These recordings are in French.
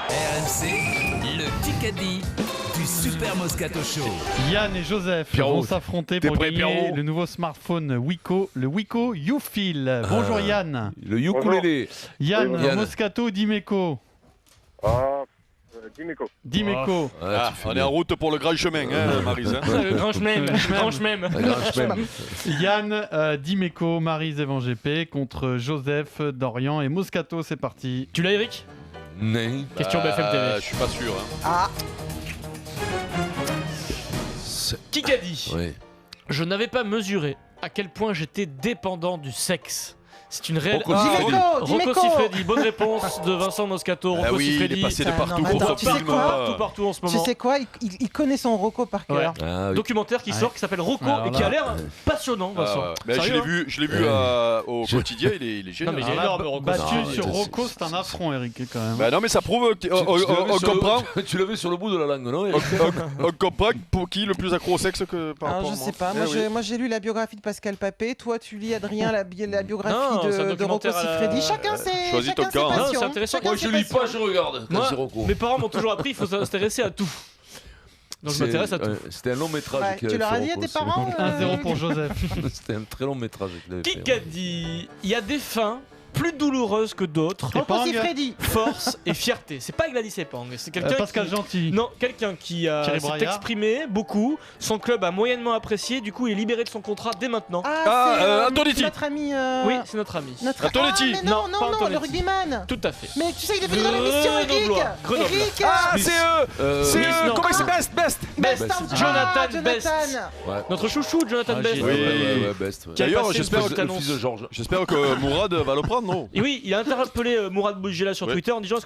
RMC, le Kikadi du Super Moscato Show. Yann et Joseph vont s'affronter pour gagner le nouveau smartphone Wiko, le Wiko YouFeel. Bonjour Yann. Le ukulélé. Yann, Yann. Moscato, Dimeco. Dimeco. Dimeco. On est en route pour le grand chemin, hein, Maryse. Hein. Le grand chemin. Yann, Dimeco, Maryse et Van GP contre Joseph, Dorian et Moscato. C'est parti. Tu l'as, Eric? Non. Question BFM TV. Je suis pas sûr. Hein. Kikadi. Oui. Je n'avais pas mesuré à quel point j'étais dépendant du sexe. C'est une réelle. Rocco Siffredi. Rocco Siffredi. Bonne réponse de Vincent Moscato. Rocco Ah oui, il Siffredi. est passé de partout non, pour attends, ce tu sais film. quoi Partout en ce Tu moment. sais quoi, il connaît son Rocco par cœur. Ah, oui. Documentaire qui sort qui s'appelle Rocco Alors et qui là, a l'air passionnant, Vincent. Mais je Sérieux, l'ai hein vu, au quotidien, il est Non, génial. mais il est Alors là, énorme, Rocco. battu Non, sur c'est- Rocco, c'est un affront, Eric, quand même. Bah non, mais ça prouve qu'on comprend. Tu l'avais sur le bout de la langue, non Eric? On comprend pour qui le plus accro au sexe que par Alors, rapport je à sais pas, Eh oui. moi j'ai lu la biographie de Pascal Papé, toi tu lis Adrien la biographie Non, c'est un de Rocco documentaire à la- Siffredi. Chacun ses Choisis ton camp, hein. Non, passions. c'est intéressant. Chacun Moi je ses lis passions. pas, je regarde quand Moi, c'est Rocco. mes parents m'ont toujours appris, il faut s'intéresser à tout. Donc je m'intéresse à tout. C'était un long métrage. Ouais, tu leur as dit à tes parents 1-0 pour Joseph. C'était un très long métrage qu'il avait fait. Kikadi. Il y a des fins plus douloureuses que d'autres. Et Rocco Pang. Siffredi. Force et fierté. C'est pas Gladys Epang, c'est quelqu'un Pascal qui... Gentil. Non, quelqu'un qui Thierry s'est Braillard. exprimé beaucoup. Son club a moyennement apprécié. Du coup, il est libéré de son contrat dès maintenant. Antonetti. Notre ami. Oui, c'est notre ami. Notre Antonetti. Ah, mais non, Non, non, pas non, Antonetti. le rugbyman. Tout à fait. Mais tu sais, il est venu dans l'émission, Eric. Grenoble. Eric. Ah, c'est Smith, non. comment il s'appelle Best Best. Best. Ah, Jonathan Best. Ouais. Notre chouchou, Jonathan Ah, Best. j'ai- Oui. ouais, Best. Ouais. Qui a D'ailleurs, passé j'espère le que ballon Le fils de Georges. J'espère que Mourad va le prendre, non? Et oui, il a interpellé Mourad Boujela sur Ouais. Twitter en disant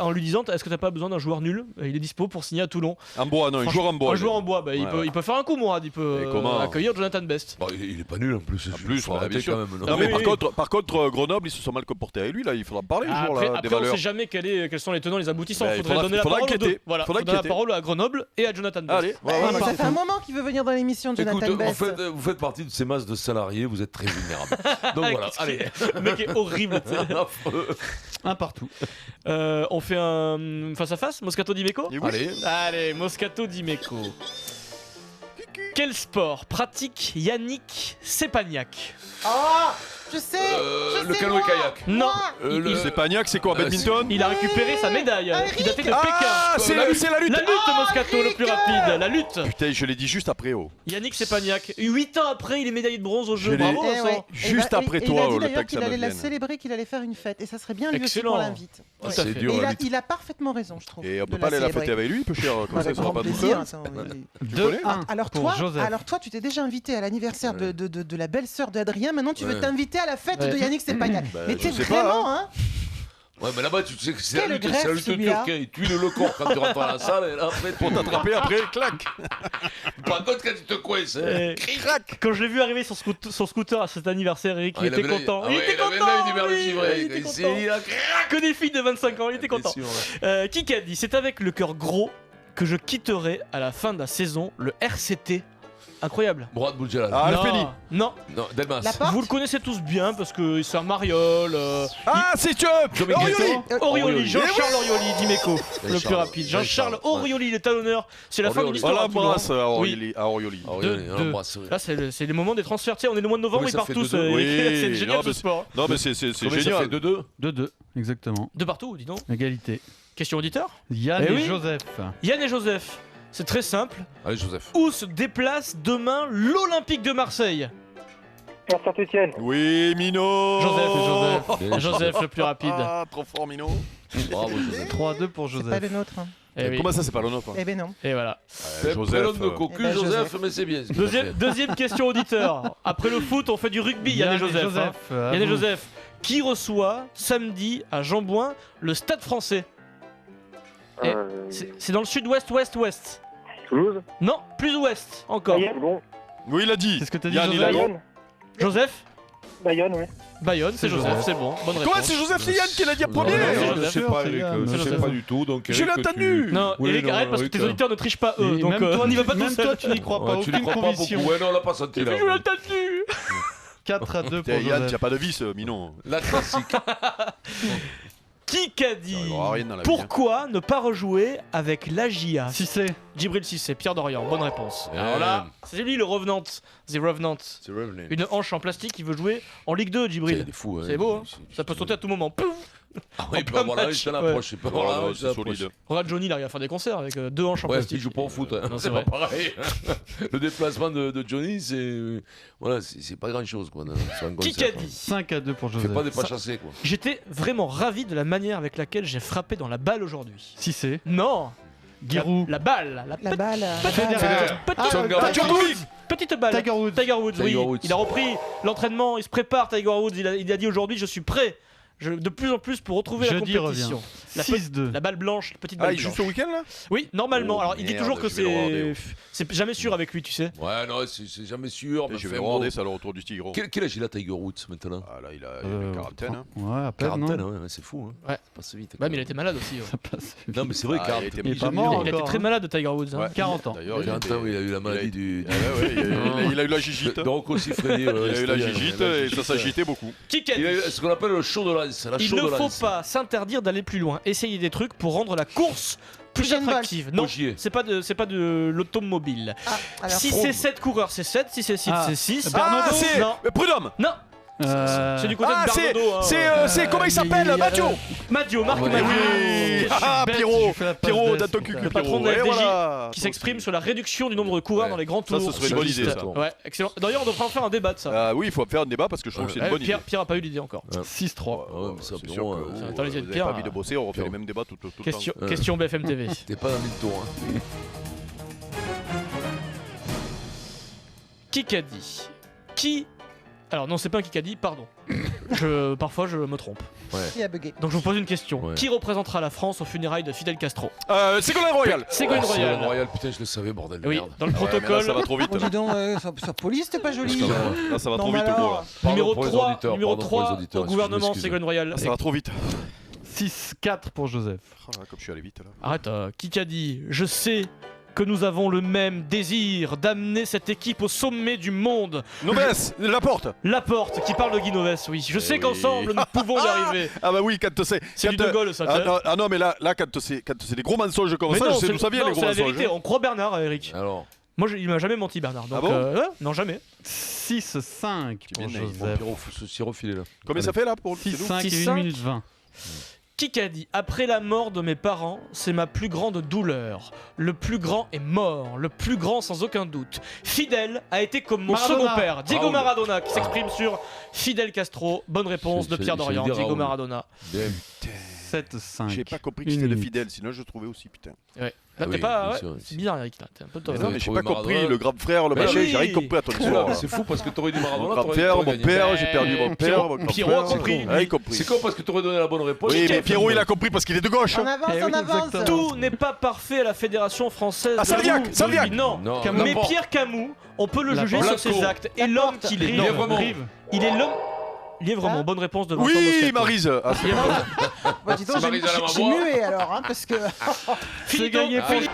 en lui disant est-ce que t'as pas besoin d'un joueur nul? Il est dispo pour signer à Toulon. En bois, non, il joue en bois. Un joueur en bois, bah, il peut faire un coup, Mourad. Il peut Et comment accueillir Jonathan Best. Bon, il est pas nul en plus. En plus, faut bah, arrêter bien sûr. quand même. non Non, mais oui, par contre, Grenoble, ils se sont mal comportés avec lui, là. Il faudra parler, Ah, le jour, après, là, des on valeurs. sait jamais quels sont les tenants, les aboutissants. Bah, Il il faudrait donner la faudra parole aux enquêter. deux. Voilà, Faudra faudrait donner la enquêter. parole à Grenoble et à Jonathan Best. Allez, Eh, ça fait un moment qu'il veut venir dans l'émission, Jonathan Écoute, Best. vous faites partie de ces masses de salariés, vous êtes très vulnérables. Donc voilà, Qu'est-ce allez. Le mec est horrible. tu sais. Affreux. Un partout. On fait un face à face, Moscato Dimeco. Et oui. Allez. Allez, Moscato Dimeco. Quel sport pratique Yannick Sepagnac? Ah, je sais. Le canoë-kayak. Non, C'est Pagnac, c'est quoi, badminton? il a récupéré sa médaille qui datait de Ah, Pékin. c'est la lutte! La lutte, Moscato, le plus rapide. La lutte. Putain, je l'ai dit juste après, oh. Yannick Sepagnac. 8 ans après, il est médaillé de bronze au jeu. Je l'ai- Bravo, Eh Vincent. ouais. Juste Et après il toi, a dit le d'ailleurs temps que qu'il ça me allait la vienne. célébrer, qu'il allait faire une fête. Et ça serait bien lui aussi Excellent. qu'on l'invite. Tout à C'est fait. dur. Et la lutte. il a parfaitement raison, je trouve. Et on de peut pas aller la célébrer. fêter avec lui, peu cher, comme ça, Avec il sera grand pas tout plaisir. seul. attends, oui. 2-1 Alors pour toi, Joseph. tu t'es déjà invité à l'anniversaire de la belle-sœur d'Adrien. Maintenant, tu veux Ouais. t'inviter à la fête Ouais. de Yannick Sepagnac. Bah, Mais je t'es sais pas, vraiment, hein Ouais, mais là-bas, tu sais que c'est la Quelle lutte greffe, turque. celui-là. Il tuile le corps quand tu rentres dans la salle. Et là, après, Pour t'attraper après, clac! Par contre, quand tu te coinces. Et quand je l'ai vu arriver sur scooter à cet anniversaire, Eric, il était content. Il était content. Oui, il était content. Que des filles de 25 ans, il était content. Kikadi, c'est avec le cœur gros que je quitterai à la fin de la saison le RCT. Incroyable. Mourad Boudjelal. Ah, Non, Alpeni. non, Non, Delmas. La porte vous le connaissez tous bien parce que c'est un mariole. Ah, c'est Chup! Orioli! Orioli, Jean-Charles Orioli, Dimeco, le plus Charles. rapide. Jean-Charles Ouais. Orioli, les talonneurs. C'est la fin de Orioli. On l'histoire. à Toulon. l'embrasse à Orioli. Ah, oui, Deux. on l'embrasse, oui. Là, c'est les moments des transferts. Tiens, on est le mois de novembre, Oui, ils ça partent fait tous. 2-2. Oui, C'est génial non, ce mais sport. Non, mais c'est Combien ça fait génial. 2-2 2-2, exactement. De partout, dis donc. Égalité. Question auditeur. Yann Eh et oui. Joseph. Yann et Joseph. C'est très simple. Allez, Joseph. Où se déplace demain l'Olympique de Marseille? Saint-Etienne. Oui, Mino! Joseph, Joseph le plus rapide. Ah, trop fort, Mino. Bravo, Joseph. 3-2 pour C'est pas Joseph. le nôtre. hein. Eh oui. Comment ça, c'est pas le nôtre? Eh ben non. Et voilà. C'est Joseph, prénom de cocu, Eh ben, Joseph, Joseph. mais c'est bien. ce qu'il a fait. Deuxième question auditeur. Après le foot, on fait du rugby, Yann et Joseph. à Yann et vous. Joseph. Qui reçoit samedi à Jambouin le Stade Français? Eh, C'est dans le sud-ouest, ouest-ouest. Toulouse. Non, plus ouest encore. Bon. Oui, il a dit. Qu'est-ce que t'as dit, Yann, il a Joseph? dit. Bayonne. Joseph? Bayonne, ouais. Bayonne, c'est C'est Joseph, Joseph. c'est bon. Bonne Quoi, réponse. c'est Joseph, c'est Yann qui l'a dit en Non, premier? non, non, Joseph, je sais pas, c'est Eric. Yann. Je C'est sais Joseph. pas du tout. Donc, Je l'ai Eric, entendu. Non, Oui, Eric, non, arrête parce que Eric, tes auditeurs ne trichent pas eux. Et Donc même toi, on n'y va pas tout même seul. toi, tu n'y crois pas. Tu n'y Aucune crois pas conviction. beaucoup. Ouais, non, on l'a pas senti là. Je l'ai entendu. 4-2 pour Yann, Joseph. t'as pas de vis, Minon. La classique. Kikadi. Ça arrivera à rien dans la vie, Pourquoi ne pas rejouer avec l'Agia? Cissé. Djibril Cissé, Pierre Dorian, bonne réponse. Ouais. Alors là, c'est lui le Revenant. The Revenant. C'est Revenant. Une hanche en plastique qui veut jouer en Ligue 2, Il Djibril. est fou. C'est beau, hein. Ça peut sauter à tout moment. Pouf. Ah oui, il peut plein avoir la match, je l'approche. Il peut avoir la Ouais, je c'est l'approche. solide. Regarde Johnny, il arrive à faire des concerts avec 2 hanches en Ouais, plastique. il joue pas au foot. Hein. Non, C'est c'est pas pareil. Le déplacement de Johnny, c'est. Voilà, c'est pas grand chose, quoi. Sur un concert. Kikadi. 5-2 pour Fais Joseph. pas des pas chassés, quoi. J'étais vraiment ravi de la manière avec laquelle j'ai frappé dans la balle aujourd'hui. Cissé. Non, Giroud. la balle. La balle. Petite balle. Tiger Woods. Tiger Woods, oui. Tiger Woods. Il a repris l'entraînement, il se prépare, Tiger Woods. Il a dit aujourd'hui, je suis prêt. De plus en plus pour retrouver la Jeudi compétition. revient. La, 6-2. la balle blanche, la petite Ah, balle il joue blanche. ce week-end là? Oui, normalement. Oh, Alors, il dit merde, toujours que je vais le regarder. c'est jamais sûr avec lui, tu sais. Ouais, non, c'est jamais sûr. Mais Je vais enfin, regarder bon. ça le retour du Tigre. Quel âge il a Tiger Woods maintenant? Ah là, il a une quarantaine. Hein. Ouais, à peine, Quarantaine, non ouais, c'est fou. Hein. Ouais. Ça passe vite. Ouais, mais il a été malade aussi. Ça passe vite. Non, mais c'est vrai, Ah, quarantaine. il est pas mort Il a été encore, très hein. malade, Tiger Woods. hein. Ouais. 40 ans. D'ailleurs, 40 ans, il a eu la maladie du. Ah ouais, il a eu la gigite. Donc aussi Freddy. Il a eu la gigite et ça s'agitait beaucoup. Kikadi. Il a eu ce qu'on appelle le show de lance. La Il show ne de faut lance. pas s'interdire d'aller plus loin, essayer des trucs pour rendre la course plus Usain Bolt. attractive. Non, Ogier. c'est pas de l'automobile. Ah, alors, Si c'est 7 coureurs, c'est 7. Si c'est 6, Ah. c'est 6. Ah, c'est Non, Prud'homme. non. C'est du côté Ah, de Bernardo. hein. c'est comment il s'appelle? Mathieu. Madio, Marc Ouais. Madio. Oui. Ah, bête, Pierrot. je fais la passe Pierrot, d'Est, dans ton putain. cul, Le patron de la Pierrot. Et FDJ voilà. qui s'exprime sur la réduction du nombre de coureurs Ouais. dans les grands Ça, tours. ce serait une bonne idée, ça. Ouais, excellent. D'ailleurs, on devrait en faire un débat de ça. Ah oui, il faut faire un débat parce que je trouve que c'est une bonne idée. Pierre a pas eu l'idée encore. 6-3. Ouais, mais ça, C'est bon, sûr que ça, vous attends, les n'avez Pierre, pas envie de bosser, on refait Pierre. les mêmes débats tout le temps. Question BFM TV. T'es pas dans 1000 tours. Hein. Kikadi. Qui. Alors, non, c'est pas un Kikadi, pardon. Parfois, je me trompe. qui a bugué. Donc, je vous pose une question. Ouais. Qui représentera la France aux funérailles de Fidel Castro? Ségolène Royal. Ségolène Oh, Royal. Royal, putain, je le savais, bordel de Oui, merde. dans le Ouais, mais là, protocole. ça va trop vite. Oh, dis donc, sa police, c'était pas joli. Parce que Là, ça va Non, trop mais vite pour alors, moi. Numéro pour les 3, auditeurs, numéro pardon pour les 3 auditeurs, au gouvernement, excusez-moi. Ségolène Royal. Ça va trop vite. 6-4 pour Joseph. Oh là, comme je suis allé vite là. Arrête, Kikadi. Je sais que nous avons le même désir d'amener cette équipe au sommet du monde. Noves, la porte. Laporte, qui parle de Guy Noves, oui. Je sais oui. qu'ensemble, nous pouvons y arriver. Ah bah oui, quand c'est. C'est du De Gaulle, ça. tu sais. Ah non, mais là, quand c'est des gros mensonges comme Mais ça, non, je sais d'où ça vient non, les gros c'est la mensonges. vérité. On croit Bernard, Eric. Alors, Moi, il m'a jamais menti, Bernard. Donc, Ah bon ouais, non, jamais. 6-5 Tu pour viens naïf, Joseph. Pierrot, faut s'y refiler là. Combien ça fait là pour c'est nous 6-5 et 6-5. 1 minute 20. Kikadi, après la mort de mes parents, c'est ma plus grande douleur. Le plus grand est mort, le plus grand sans aucun doute. Fidel a été comme mon Maradona. second père, Diego Raoul. Maradona, qui s'exprime sur Fidel Castro. Bonne réponse de J'ai- Pierre j'ai Dorian, dit Diego Raoul. Maradona. Damn. 7-5. J'ai pas compris que c'était le fidèle, sinon je trouvais aussi, putain. Là, Ah t'es oui, pas. bien Ouais, sûr, c'est bizarre, Eric, là. T'es un peu tort. Mais Non, oui, mais j'ai trouvé pas compris, Maradona. le grand frère, le Mais machin, oui. j'ai rien compris à ton Là, histoire. c'est fou parce que t'aurais dit Mon Maradona. grand père, mon père, j'ai perdu mon père. mon grand Pierrot a frère. compris. Ah, il compris. C'est con parce que t'aurais donné la bonne réponse. Oui, mais Pierrot, il a compris parce qu'il est de gauche. On avance, Eh on oui, avance. exactement. Tout n'est pas parfait à la Fédération française. Ah, de Salviac, rugby. Salviac. Non. Non, Mais n'importe. Pierre Camus, on peut le La juger porte. sur ses actes. Et l'homme qu'il est. Il Non, est vraiment. il est l'homme. Lièvrement, Hein bonne réponse de Vincent Oui, Moscato. Maryse. Ah, c'est Lièvrement. Bah, dis donc, C'est Maryse à la j'ai Mabois. mué alors, hein, parce que. C'est gagné pour Finito